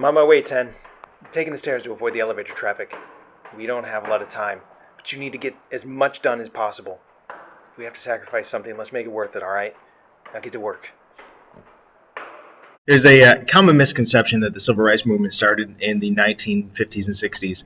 I'm on my way, 10. I'm taking the stairs to avoid the elevator traffic. We don't have a lot of time, but you need to get as much done as possible. If we have to sacrifice something, let's make it worth it, alright? Now get to work. There's a common misconception that the Civil Rights Movement started in the 1950s and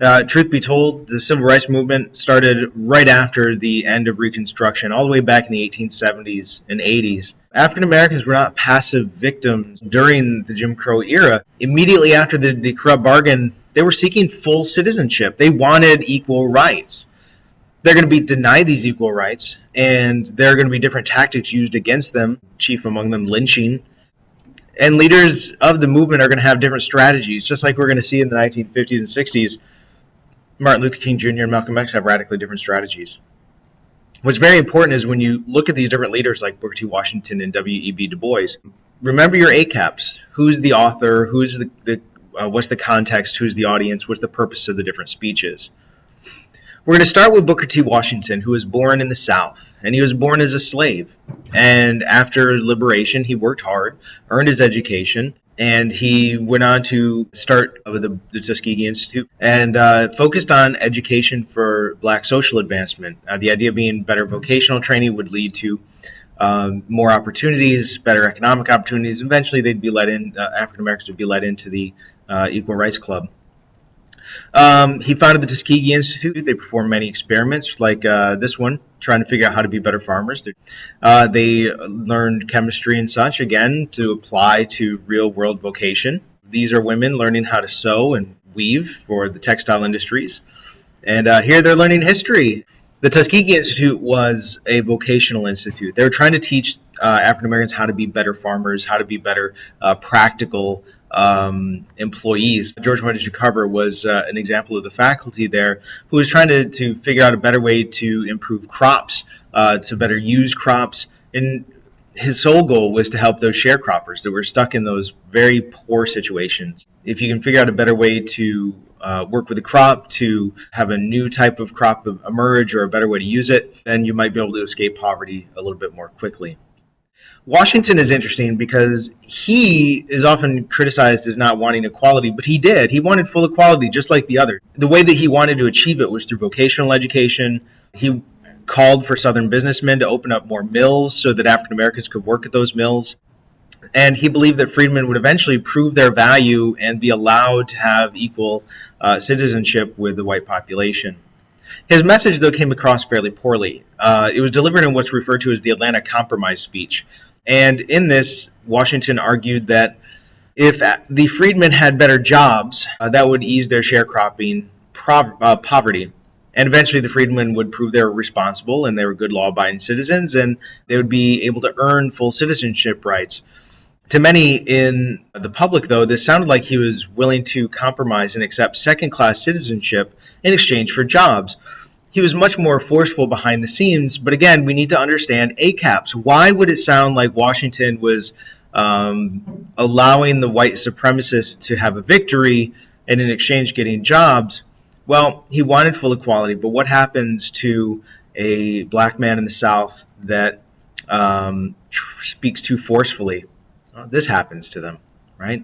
60s. Truth be told, the Civil Rights Movement started right after the end of Reconstruction, all the way back in the 1870s and 80s. African Americans were not passive victims during the Jim Crow era. Immediately after the corrupt bargain, they were seeking full citizenship. They wanted equal rights. They're going to be denied these equal rights, and there are going to be different tactics used against them, chief among them lynching. And leaders of the movement are going to have different strategies, just like we're going to see in the 1950s and 60s. Martin Luther King Jr. and Malcolm X have radically different strategies. What's very important is when you look at these different leaders like Booker T. Washington and W.E.B. Du Bois, remember your ACAPs. Who's the author? Who's what's the context? Who's the audience? What's the purpose of the different speeches? We're going to start with Booker T. Washington, who was born in the South, and he was born as a slave. And after liberation, he worked hard, earned his education, and he went on to start the Tuskegee Institute and focused on education for black social advancement. The idea being better vocational training would lead to more opportunities, better economic opportunities. Eventually, they'd be let in. African Americans would be let into the Equal Rights Club. He founded the Tuskegee Institute. They performed many experiments like this one, trying to figure out how to be better farmers. They learned chemistry and such, again, to apply to real-world vocation. These are women learning how to sew and weave for the textile industries. And here they're learning history. The Tuskegee Institute was a vocational institute. They were trying to teach African Americans how to be better farmers, how to be better practical employees. George Washington Carver was an example of the faculty there who was trying to figure out a better way to improve crops, to better use crops. And his sole goal was to help those sharecroppers that were stuck in those very poor situations. If you can figure out a better way to work with a crop, to have a new type of crop emerge or a better way to use it, then you might be able to escape poverty a little bit more quickly. Washington is interesting because he is often criticized as not wanting equality, but he did. He wanted full equality just like the others. The way that he wanted to achieve it was through vocational education. He called for Southern businessmen to open up more mills so that African Americans could work at those mills. And he believed that freedmen would eventually prove their value and be allowed to have equal citizenship with the white population. His message, though, came across fairly poorly. It was delivered in what's referred to as the Atlanta Compromise speech. And in this, Washington argued that if the freedmen had better jobs, that would ease their sharecropping poverty. And eventually the freedmen would prove they were responsible and they were good law-abiding citizens, and they would be able to earn full citizenship rights. To many in the public, though, this sounded like he was willing to compromise and accept second-class citizenship in exchange for jobs. He was much more forceful behind the scenes, but again, we need to understand ACAPs. Why would it sound like Washington was allowing the white supremacists to have a victory and in exchange getting jobs? Well, he wanted full equality, but what happens to a black man in the South that speaks too forcefully? Well, this happens to them, right?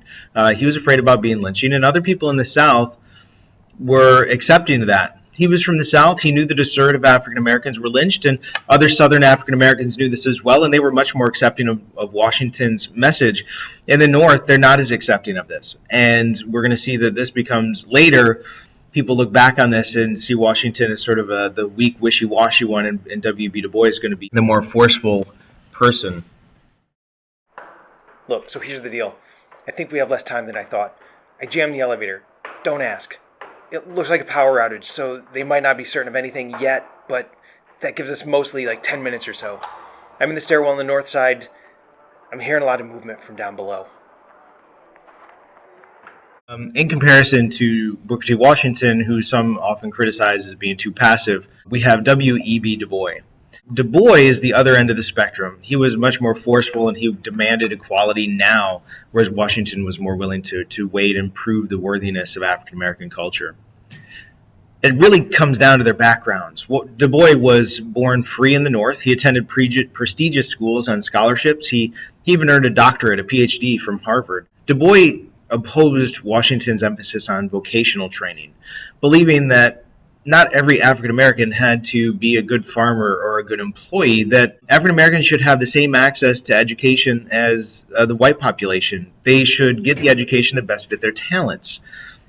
He was afraid about being lynching, and other people in the South were accepting of that. He was from the South. He knew that a third of African Americans were lynched, and other Southern African Americans knew this as well, and they were much more accepting of Washington's message. In the North, they're not as accepting of this, and we're going to see that this becomes later. People look back on this and see Washington as sort of the weak, wishy-washy one, and W.B. Du Bois is going to be the more forceful person. Look, so here's the deal. I think we have less time than I thought. I jammed the elevator. Don't ask. It looks like a power outage, so they might not be certain of anything yet, but that gives us mostly like 10 minutes or so. I'm in the stairwell on the north side. I'm hearing a lot of movement from down below. In comparison to Booker T. Washington, who some often criticize as being too passive, we have W.E.B. Du Bois. Du Bois is the other end of the spectrum. He was much more forceful and he demanded equality now, whereas Washington was more willing to wait and prove the worthiness of African American culture. It really comes down to their backgrounds. Du Bois was born free in the North. He attended prestigious schools on scholarships. He even earned a doctorate, a PhD from Harvard. Du Bois opposed Washington's emphasis on vocational training, believing that not every African American had to be a good farmer or a good employee, that African Americans should have the same access to education as the white population. They should get the education that best fit their talents.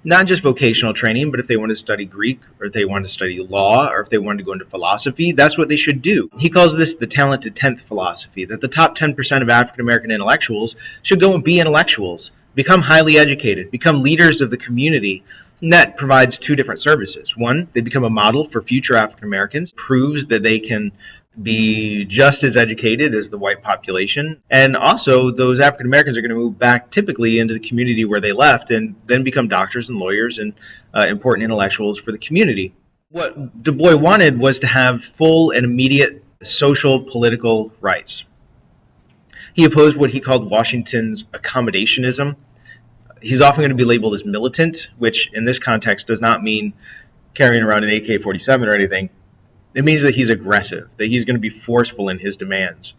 Not just vocational training, but if they want to study Greek, or if they want to study law, or if they want to go into philosophy, that's what they should do. He calls this the talented 10th philosophy, that the top 10% of African American intellectuals should go and be intellectuals, become highly educated, become leaders of the community. And that provides two different services. One, they become a model for future African Americans, proves that they can be just as educated as the white population. And also, those African Americans are going to move back typically into the community where they left and then become doctors and lawyers and important intellectuals for the community. What Du Bois wanted was to have full and immediate social political rights. He opposed what he called Washington's accommodationism. He's often going to be labeled as militant, which in this context does not mean carrying around an AK-47 or anything. It means that he's aggressive, that he's going to be forceful in his demands.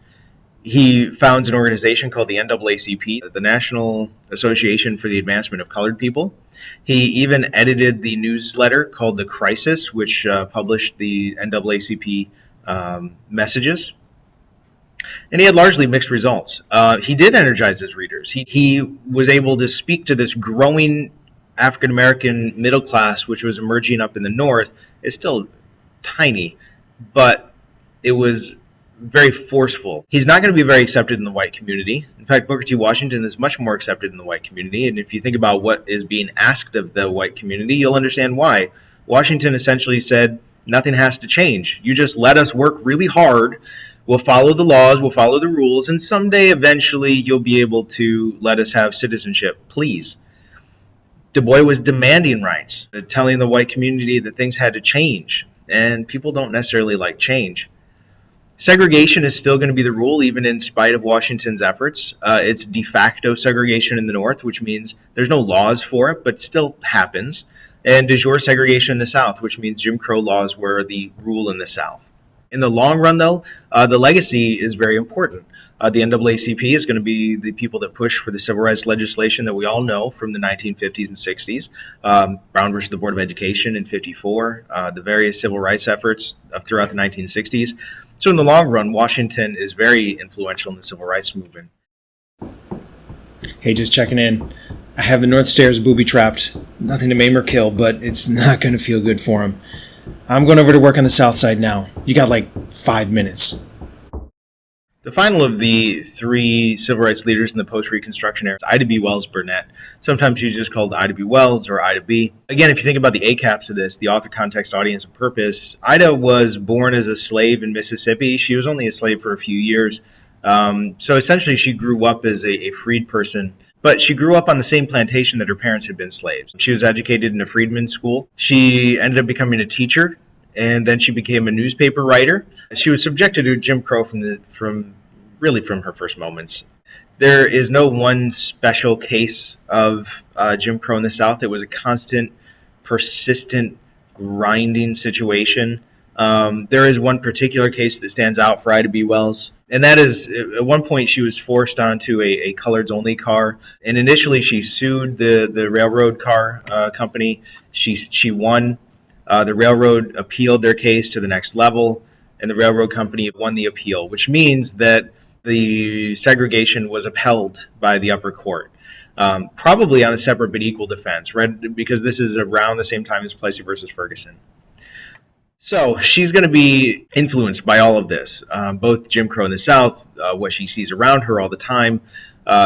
He founds an organization called the NAACP, the National Association for the Advancement of Colored People. He even edited the newsletter called The Crisis, which published the NAACP messages. And he had largely mixed results. He did energize his readers. He was able to speak to this growing African American middle class, which was emerging up in the North. It's still tiny, but it was very forceful. He's not going to be very accepted in the white community. In fact, Booker T. Washington is much more accepted in the white community, and if you think about what is being asked of the white community, you'll understand why. Washington essentially said, nothing has to change. You just let us work really hard. We'll follow the laws, we'll follow the rules, and someday, eventually, you'll be able to let us have citizenship, please. Du Bois was demanding rights, telling the white community that things had to change. And people don't necessarily like change. Segregation is still going to be the rule, even in spite of Washington's efforts. It's de facto segregation in the North, which means there's no laws for it, but it still happens. And de jure segregation in the South, which means Jim Crow laws were the rule in the South. In the long run, though, the legacy is very important. The NAACP is going to be the people that push for the civil rights legislation that we all know from the 1950s and 60s. Brown versus the Board of Education in 54, the various civil rights efforts throughout the 1960s. So in the long run, Washington is very influential in the civil rights movement. Hey, just checking in. I have the North Stairs booby-trapped. Nothing to maim or kill, but it's not going to feel good for him. I'm going over to work on the south side now. You got like 5 minutes. The final of the three civil rights leaders in the post-Reconstruction era is Ida B. Wells Burnett. Sometimes she's just called Ida B. Wells or Ida B. Again, if you think about the ACAPs of this, the author, context, audience, and purpose, Ida was born as a slave in Mississippi. She was only a slave for a few years. So essentially she grew up as a freed person. But she grew up on the same plantation that her parents had been slaves. She was educated in a freedmen's school. She ended up becoming a teacher, and then she became a newspaper writer. She was subjected to Jim Crow from her first moments. There is no one special case of Jim Crow in the South. It was a constant, persistent, grinding situation. There is one particular case that stands out for Ida B. Wells, and that is, at one point she was forced onto a coloreds-only car, and initially she sued the railroad car company. She won. The railroad appealed their case to the next level, and the railroad company won the appeal, which means that the segregation was upheld by the upper court, probably on a separate but equal defense, right? Because this is around the same time as Plessy versus Ferguson. So she's going to be influenced by all of this, both Jim Crow in the South, what she sees around her all the time.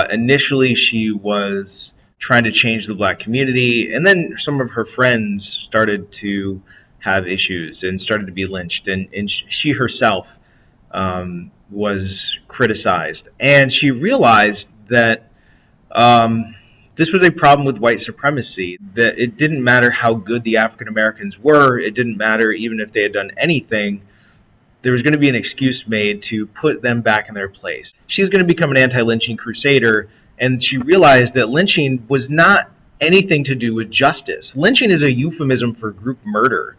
Initially, she was trying to change the black community, and then some of her friends started to have issues and started to be lynched, and she herself was criticized. And she realized that this was a problem with white supremacy, that it didn't matter how good the African Americans were, it didn't matter even if they had done anything, there was going to be an excuse made to put them back in their place. She's going to become an anti-lynching crusader, and she realized that lynching was not anything to do with justice. Lynching is a euphemism for group murder.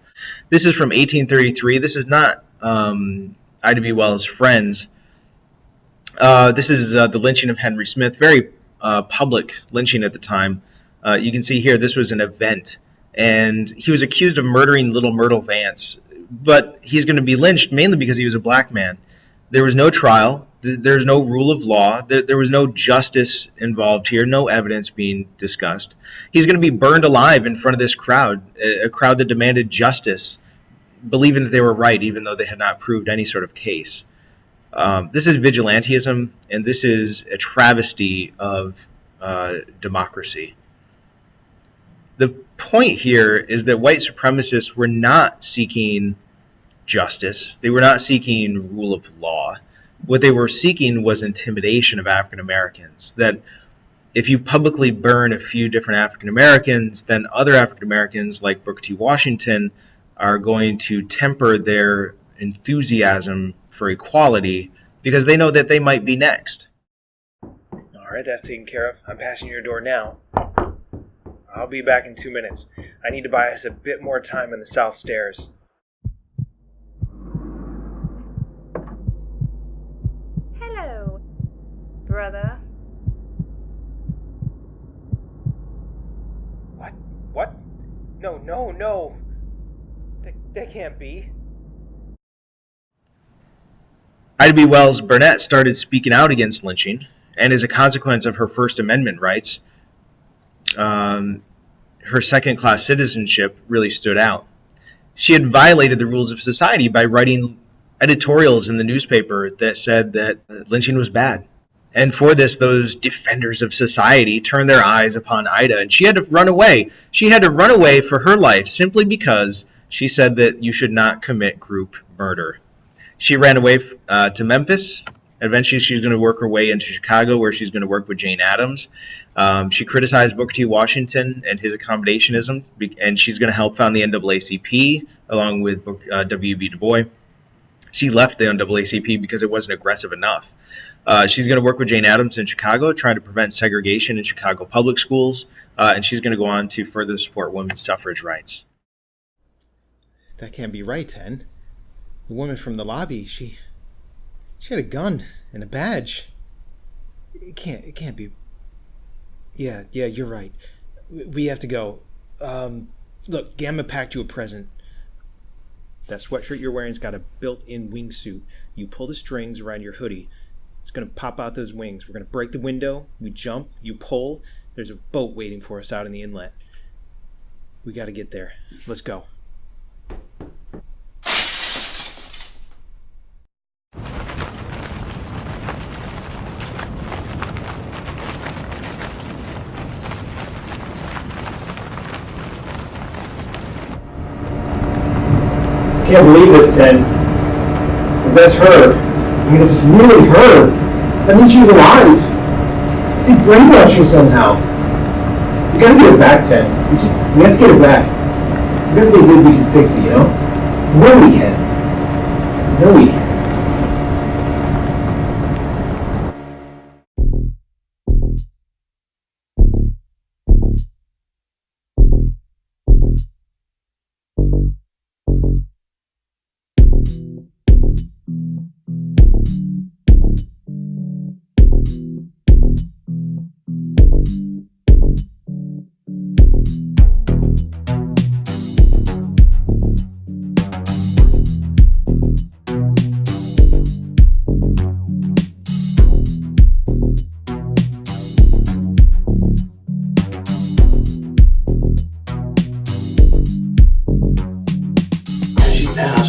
This is from 1833. This is not Ida B. Wells' friends. This is the lynching of Henry Smith, very public lynching at the time. You can see here this was an event, and he was accused of murdering little Myrtle Vance, but he's going to be lynched mainly because he was a black man. There was no trial. There's no rule of law. There was no justice involved here, no evidence being discussed. He's going to be burned alive in front of this crowd, a crowd that demanded justice, believing that they were right, even though they had not proved any sort of case. This is vigilantism, and this is a travesty of democracy. The point here is that white supremacists were not seeking justice. They were not seeking rule of law. What they were seeking was intimidation of African Americans. That if you publicly burn a few different African Americans, then other African Americans like Booker T. Washington are going to temper their enthusiasm for equality because they know that they might be next. All right, that's taken care of. I'm passing your door now. I'll be back in 2 minutes. I need to buy us a bit more time in the south stairs. Hello, brother. What? No. That can't be. Ida B. Wells Burnett started speaking out against lynching, and as a consequence of her First Amendment rights, her second-class citizenship really stood out. She had violated the rules of society by writing editorials in the newspaper that said that lynching was bad. And for this, those defenders of society turned their eyes upon Ida, and she had to run away. She had to run away for her life simply because she said that you should not commit group murder. She ran away to Memphis. Eventually, she's going to work her way into Chicago, where she's going to work with Jane Addams. She criticized Booker T. Washington and his accommodationism, and she's going to help found the NAACP along with W.B. Du Bois. She left the NAACP because it wasn't aggressive enough. She's going to work with Jane Addams in Chicago, trying to prevent segregation in Chicago public schools, and she's going to go on to further support women's suffrage rights. That can't be right, Ten. The woman from the lobby, she had a gun and a badge. It can't be. Yeah, you're right. We have to go. Look, Gamma packed you a present. That sweatshirt you're wearing's got a built-in wingsuit. You pull the strings around your hoodie. It's going to pop out those wings. We're going to break the window. We jump. You pull. There's a boat waiting for us out in the inlet. We got to get there. Let's go. I can't believe this, Ted. If that's her, I mean, if it's really her, that means she's alive. They brainwashed her somehow. We gotta get her back, Ted. We have to get her back. Whatever they did, we can fix it, you know? We know we can. We know we can.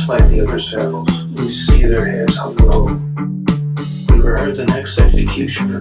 Like the other cells, we see their heads hung low. We were the next executioner.